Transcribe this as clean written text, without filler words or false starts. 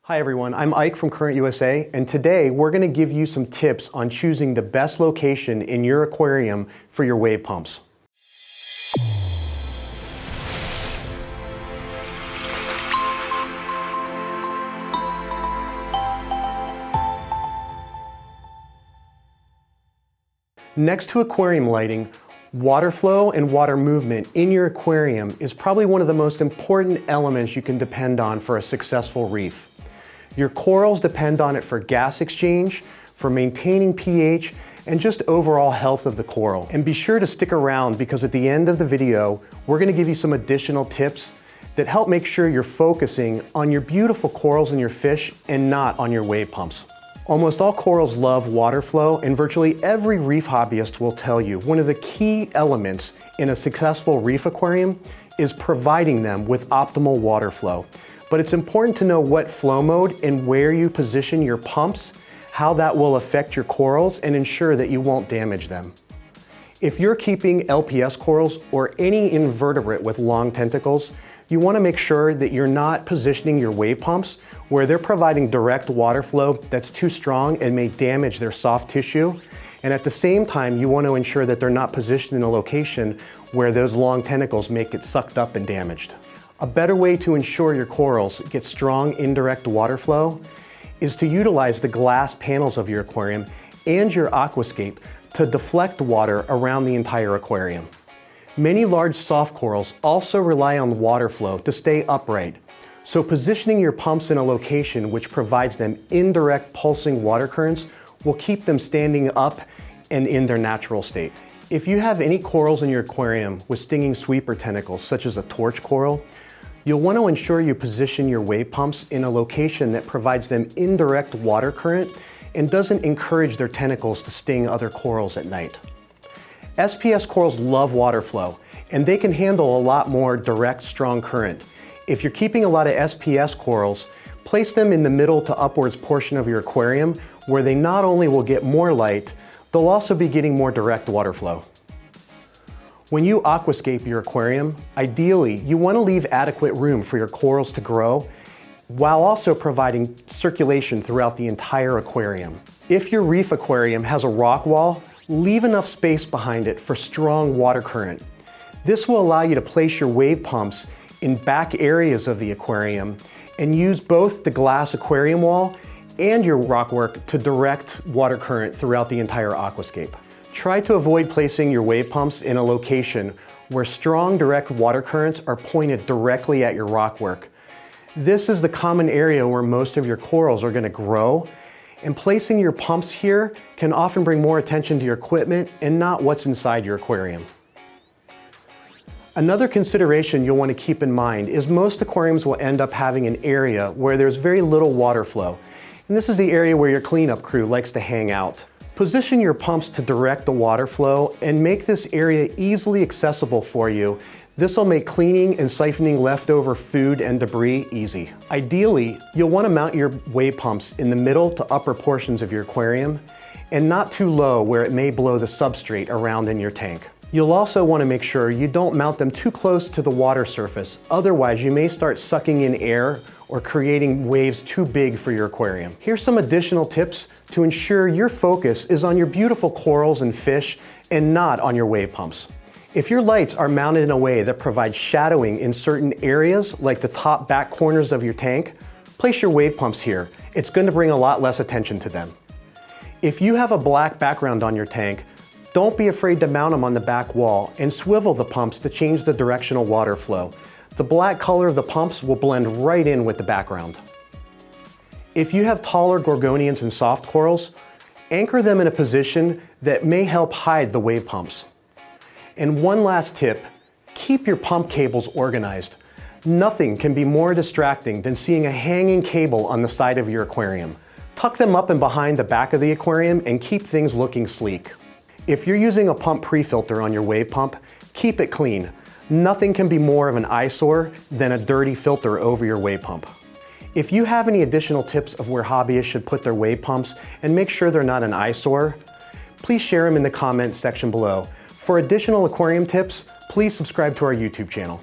Hi everyone, I'm Ike from Current USA, and today we're going to give you some tips on choosing the best location in your aquarium for your wave pumps. Next to aquarium lighting, water flow and water movement in your aquarium is probably one of the most important elements you can depend on for a successful reef. Your corals depend on it for gas exchange, for maintaining pH, and just overall health of the coral. And be sure to stick around because at the end of the video, we're going to give you some additional tips that help make sure you're focusing on your beautiful corals and your fish and not on your wave pumps. Almost all corals love water flow, and virtually every reef hobbyist will tell you one of the key elements in a successful reef aquarium is providing them with optimal water flow. But it's important to know what flow mode and where you position your pumps, how that will affect your corals and ensure that you won't damage them. If you're keeping LPS corals or any invertebrate with long tentacles, you want to make sure that you're not positioning your wave pumps where they're providing direct water flow that's too strong and may damage their soft tissue. And at the same time, you want to ensure that they're not positioned in a location where those long tentacles may get sucked up and damaged. A better way to ensure your corals get strong indirect water flow is to utilize the glass panels of your aquarium and your aquascape to deflect water around the entire aquarium. Many large soft corals also rely on water flow to stay upright, so positioning your pumps in a location which provides them indirect pulsing water currents will keep them standing up and in their natural state. If you have any corals in your aquarium with stinging sweeper tentacles, such as a torch coral, you'll want to ensure you position your wave pumps in a location that provides them indirect water current and doesn't encourage their tentacles to sting other corals at night. SPS corals love water flow, and they can handle a lot more direct, strong current. If you're keeping a lot of SPS corals, place them in the middle to upwards portion of your aquarium where they not only will get more light, they'll also be getting more direct water flow. When you aquascape your aquarium, ideally you want to leave adequate room for your corals to grow while also providing circulation throughout the entire aquarium. If your reef aquarium has a rock wall, leave enough space behind it for strong water current. This will allow you to place your wave pumps in back areas of the aquarium and use both the glass aquarium wall and your rockwork to direct water current throughout the entire aquascape. Try to avoid placing your wave pumps in a location where strong direct water currents are pointed directly at your rockwork. This is the common area where most of your corals are going to grow, and placing your pumps here can often bring more attention to your equipment and not what's inside your aquarium. Another consideration you'll want to keep in mind is most aquariums will end up having an area where there's very little water flow, and this is the area where your cleanup crew likes to hang out. Position your pumps to direct the water flow and make this area easily accessible for you. This will make cleaning and siphoning leftover food and debris easy. Ideally, you'll want to mount your wave pumps in the middle to upper portions of your aquarium and not too low where it may blow the substrate around in your tank. You'll also want to make sure you don't mount them too close to the water surface. Otherwise, you may start sucking in air or creating waves too big for your aquarium. Here's some additional tips to ensure your focus is on your beautiful corals and fish and not on your wave pumps. If your lights are mounted in a way that provides shadowing in certain areas, like the top back corners of your tank, place your wave pumps here. It's going to bring a lot less attention to them. If you have a black background on your tank, don't be afraid to mount them on the back wall and swivel the pumps to change the directional water flow. The black color of the pumps will blend right in with the background. If you have taller gorgonians and soft corals, anchor them in a position that may help hide the wave pumps. And one last tip, keep your pump cables organized. Nothing can be more distracting than seeing a hanging cable on the side of your aquarium. Tuck them up and behind the back of the aquarium and keep things looking sleek. If you're using a pump pre-filter on your wave pump, keep it clean. Nothing can be more of an eyesore than a dirty filter over your wave pump. If you have any additional tips of where hobbyists should put their wave pumps and make sure they're not an eyesore, please share them in the comments section below. For additional aquarium tips, please subscribe to our YouTube channel.